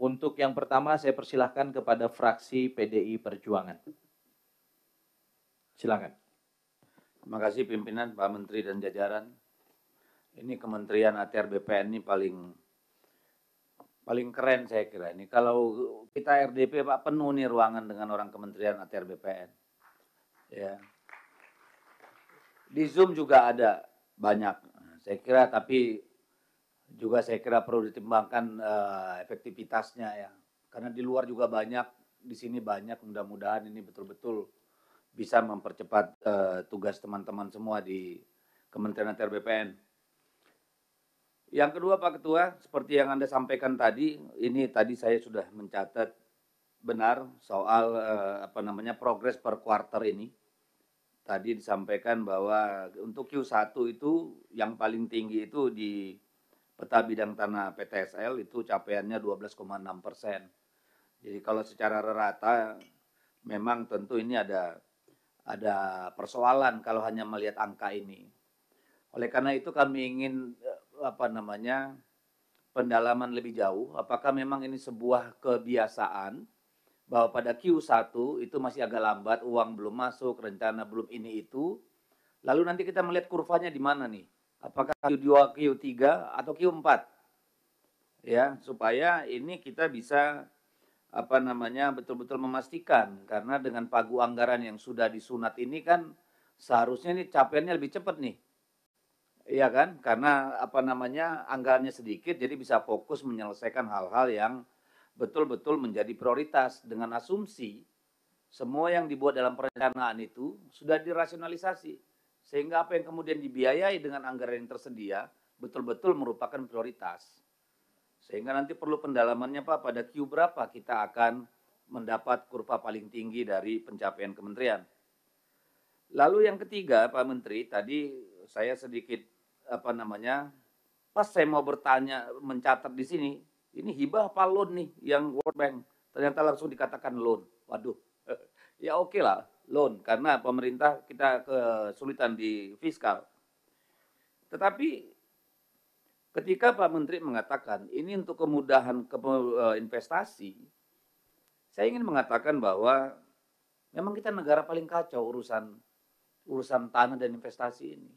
Untuk yang pertama saya persilahkan kepada fraksi PDI Perjuangan. Silakan. Terima kasih pimpinan, Pak Menteri dan jajaran. Ini Kementerian ATR BPN ini paling keren saya kira ini. Kalau kita RDP Pak penuh nih ruangan dengan orang Kementerian ATR BPN. Ya. Di Zoom juga ada banyak. Saya kira tapi juga saya kira perlu ditimbangkan efektivitasnya ya. Karena di luar juga banyak, di sini banyak, mudah-mudahan ini betul-betul bisa mempercepat tugas teman-teman semua di Kementerian ATR BPN. Yang kedua Pak Ketua, seperti yang Anda sampaikan tadi, ini tadi saya sudah mencatat benar soal progres per kuarter ini. Tadi disampaikan bahwa untuk Q1 itu yang paling tinggi itu di peta bidang tanah PTSL itu capaiannya 12,6%. Jadi kalau secara rata memang tentu ini ada persoalan kalau hanya melihat angka ini. Oleh karena itu kami ingin pendalaman lebih jauh, apakah memang ini sebuah kebiasaan bahwa pada Q1 itu masih agak lambat, uang belum masuk, rencana belum ini itu. Lalu nanti kita melihat kurvanya di mana nih? Apakah Q2, Q3 atau Q4? Ya, supaya ini kita bisa betul-betul memastikan, karena dengan pagu anggaran yang sudah disunat ini kan seharusnya ini capaiannya lebih cepat nih. Iya kan? Karena anggarannya sedikit jadi bisa fokus menyelesaikan hal-hal yang betul-betul menjadi prioritas dengan asumsi semua yang dibuat dalam perencanaan itu sudah dirasionalisasi. Sehingga apa yang kemudian dibiayai dengan anggaran yang tersedia betul-betul merupakan prioritas. Sehingga nanti perlu pendalamannya Pak, pada Q berapa kita akan mendapat kurva paling tinggi dari pencapaian kementerian. Lalu yang ketiga Pak Menteri, tadi saya sedikit pas saya mau bertanya, mencatat di sini, ini hibah apa loan nih yang World Bank? Ternyata langsung dikatakan loan. Waduh, ya oke lah loan, karena pemerintah kita kesulitan di fiskal. Tetapi ketika Pak Menteri mengatakan ini untuk kemudahan investasi, saya ingin mengatakan bahwa memang kita negara paling kacau urusan tanah dan investasi ini.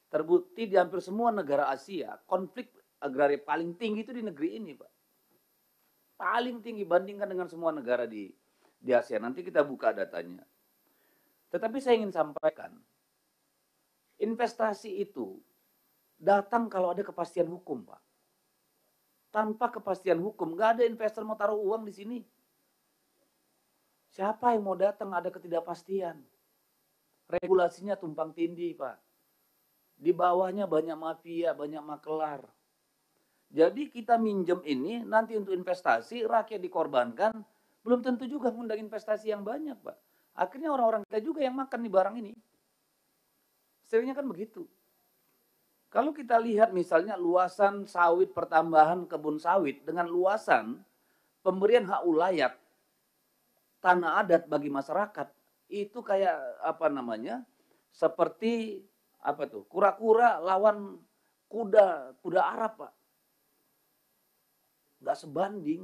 Terbukti di hampir semua negara Asia, konflik agraria paling tinggi itu di negeri ini, Pak. Paling tinggi bandingkan dengan semua negara di Asia. Nanti kita buka datanya. Tetapi saya ingin sampaikan, investasi itu datang kalau ada kepastian hukum, Pak. Tanpa kepastian hukum, nggak ada investor mau taruh uang di sini. Siapa yang mau datang ada ketidakpastian? Regulasinya tumpang tindih, Pak. Di bawahnya banyak mafia, banyak makelar. Jadi kita minjem ini nanti untuk investasi, rakyat dikorbankan, belum tentu juga ngundang investasi yang banyak, Pak. Akhirnya orang-orang kita juga yang makan di barang ini. Seringnya kan begitu. Kalau kita lihat misalnya luasan sawit, pertambahan kebun sawit dengan luasan pemberian hak ulayat tanah adat bagi masyarakat, itu kayak seperti kura-kura lawan kuda Arab, Pak. Nggak sebanding.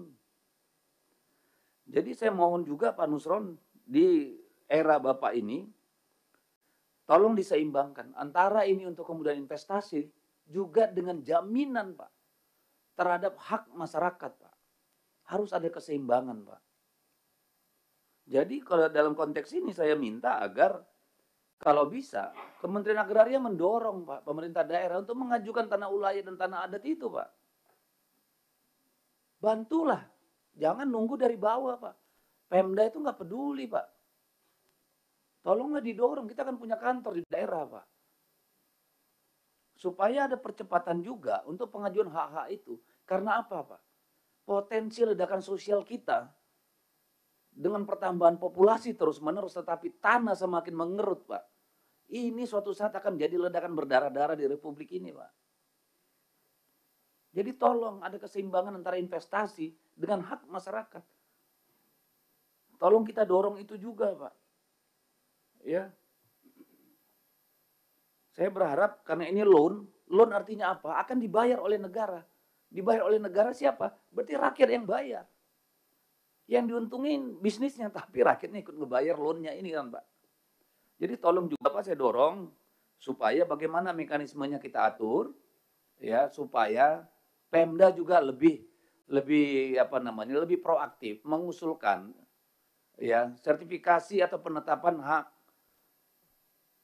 Jadi saya mohon juga Pak Nusron, di era Bapak ini, tolong diseimbangkan antara ini untuk kemudahan investasi juga dengan jaminan, Pak, terhadap hak masyarakat, Pak. Harus ada keseimbangan, Pak. Jadi kalau dalam konteks ini saya minta agar kalau bisa Kementerian Agraria mendorong, Pak, pemerintah daerah untuk mengajukan tanah ulayat dan tanah adat itu, Pak. Bantulah, jangan nunggu dari bawah, Pak. Pemda itu nggak peduli, Pak. Tolonglah didorong, kita kan punya kantor di daerah, Pak. Supaya ada percepatan juga untuk pengajuan hak-hak itu. Karena apa, Pak? Potensi ledakan sosial kita dengan pertambahan populasi terus-menerus, tetapi tanah semakin mengerut, Pak. Ini suatu saat akan jadi ledakan berdarah-darah di Republik ini, Pak. Jadi tolong ada keseimbangan antara investasi dengan hak masyarakat. Tolong kita dorong itu juga, Pak. Ya. Saya berharap karena ini loan artinya apa? Akan dibayar oleh negara. Dibayar oleh negara siapa? Berarti rakyat yang bayar. Yang diuntungin bisnisnya, tapi rakyatnya ikut ngebayar loannya ini kan Pak. Jadi tolong juga Pak saya dorong supaya bagaimana mekanismenya kita atur ya supaya Pemda juga lebih lebih proaktif mengusulkan ya sertifikasi atau penetapan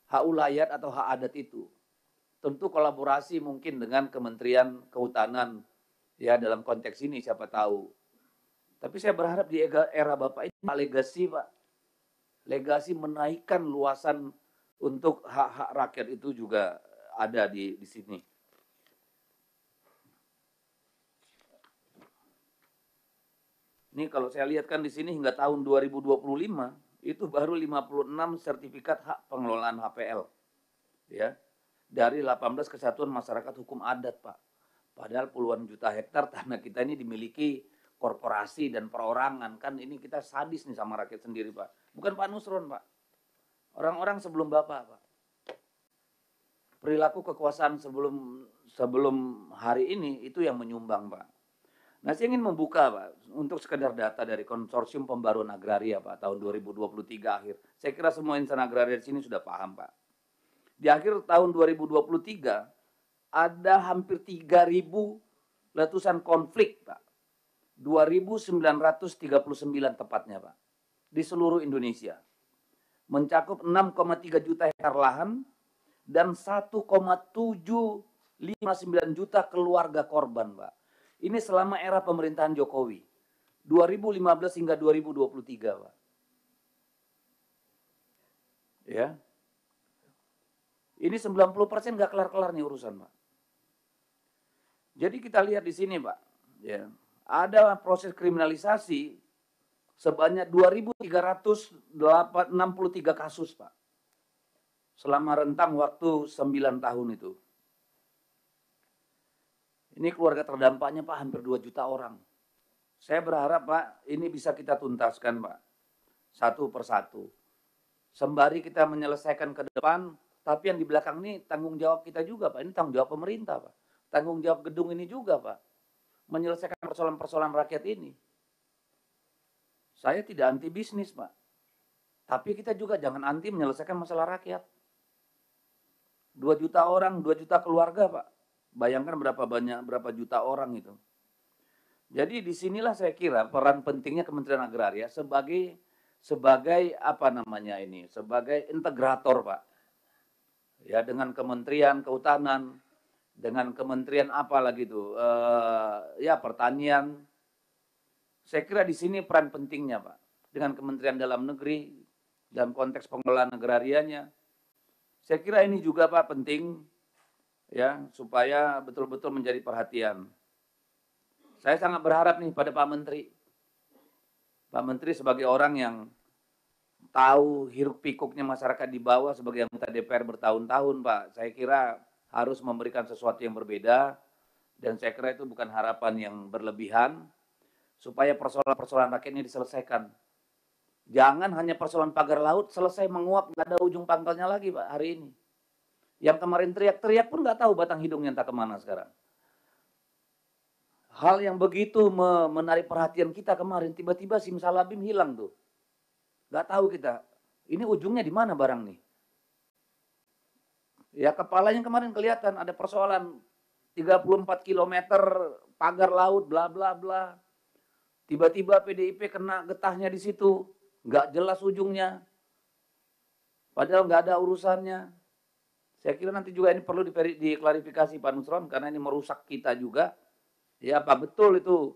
hak ulayat atau hak adat itu. Tentu kolaborasi mungkin dengan Kementerian Kehutanan ya dalam konteks ini siapa tahu. Tapi saya berharap di era Bapak ini legasi Pak. Legasi menaikkan luasan untuk hak-hak rakyat itu juga ada di sini. Ini kalau saya lihat kan di sini hingga tahun 2025 itu baru 56 sertifikat hak pengelolaan HPL. Ya. Dari 18 kesatuan masyarakat hukum adat, Pak. Padahal puluhan juta hektar tanah kita ini dimiliki korporasi dan perorangan. Kan ini kita sadis nih sama rakyat sendiri, Pak. Bukan Pak Nusron, Pak. Orang-orang sebelum Bapak, Pak. Perilaku kekuasaan sebelum hari ini itu yang menyumbang, Pak. Nah, saya ingin membuka, Pak, untuk sekedar data dari Konsorsium Pembaruan Agraria, Pak, tahun 2023 akhir. Saya kira semua insan agraria di sini sudah paham, Pak. Di akhir tahun 2023, ada hampir 3.000 letusan konflik, Pak. 2.939 tepatnya, Pak. Di seluruh Indonesia. Mencakup 6,3 juta hektar lahan dan 1,759 juta keluarga korban, Pak. Ini selama era pemerintahan Jokowi. 2015 hingga 2023, Pak. Ya. Ini 90% nggak kelar-kelar nih urusan, Pak. Jadi kita lihat di sini, Pak. Ya. Ada proses kriminalisasi sebanyak 2.363 kasus, Pak. Selama rentang waktu 9 tahun itu. Ini keluarga terdampaknya, Pak, hampir 2 juta orang. Saya berharap, Pak, ini bisa kita tuntaskan, Pak. Satu persatu. Sembari kita menyelesaikan ke depan, tapi yang di belakang ini tanggung jawab kita juga, Pak. Ini tanggung jawab pemerintah, Pak. Tanggung jawab gedung ini juga, Pak. Menyelesaikan persoalan-persoalan rakyat ini. Saya tidak anti bisnis, Pak. Tapi kita juga jangan anti menyelesaikan masalah rakyat. 2 juta orang, 2 juta keluarga, Pak. Bayangkan berapa juta orang itu. Jadi disinilah saya kira peran pentingnya Kementerian Agraria sebagai sebagai integrator, Pak. Ya, dengan Kementerian Kehutanan, dengan Kementerian apa lagi itu, Pertanian. Saya kira di sini peran pentingnya, Pak. Dengan Kementerian Dalam Negeri dalam konteks pengelolaan agrarianya. Saya kira ini juga, Pak, penting ya supaya betul-betul menjadi perhatian. Saya sangat berharap nih pada Pak Menteri. Pak Menteri sebagai orang yang tahu hiruk pikuknya masyarakat di bawah sebagai anggota DPR bertahun-tahun, Pak. Saya kira harus memberikan sesuatu yang berbeda dan saya kira itu bukan harapan yang berlebihan supaya persoalan-persoalan rakyat ini diselesaikan. Jangan hanya persoalan pagar laut selesai menguap nggak ada ujung pangkalnya lagi, Pak, hari ini. Yang kemarin teriak-teriak pun nggak tahu batang hidungnya entah kemana sekarang. Hal yang begitu menarik perhatian kita kemarin, tiba-tiba simsalabim hilang tuh. Nggak tahu kita, ini ujungnya di mana barang nih. Ya kepalanya kemarin kelihatan ada persoalan 34 km pagar laut, bla bla bla. Tiba-tiba PDIP kena getahnya di situ, nggak jelas ujungnya. Padahal nggak ada urusannya. Saya kira nanti juga ini perlu diklarifikasi Pak Nusron karena ini merusak kita juga. Ya apa betul itu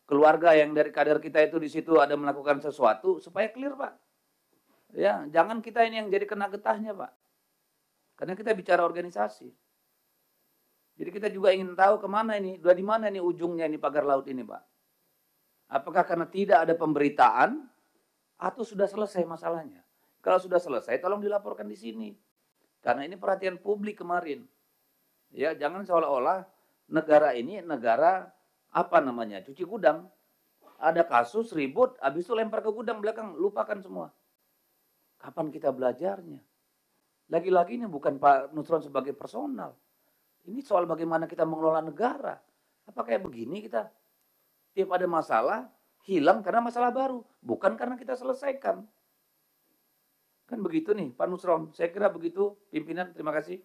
keluarga yang dari kader kita itu di situ ada melakukan sesuatu supaya clear, Pak. Ya, jangan kita ini yang jadi kena getahnya, Pak. Karena kita bicara organisasi. Jadi kita juga ingin tahu kemana ini, di mana ini ujungnya ini pagar laut ini, Pak. Apakah karena tidak ada pemberitaan atau sudah selesai masalahnya? Kalau sudah selesai, tolong dilaporkan di sini. Karena ini perhatian publik kemarin. Ya, jangan seolah-olah negara ini negara cuci gudang. Ada kasus ribut, habis itu lempar ke gudang belakang, lupakan semua. Kapan kita belajarnya? Lagi-lagi ini bukan Pak Nusron sebagai personal. Ini soal bagaimana kita mengelola negara. Apa kayak begini kita? Tiap ada masalah, hilang karena masalah baru, bukan karena kita selesaikan. Kan begitu nih, Pak Nusron. Saya kira begitu, pimpinan. Terima kasih.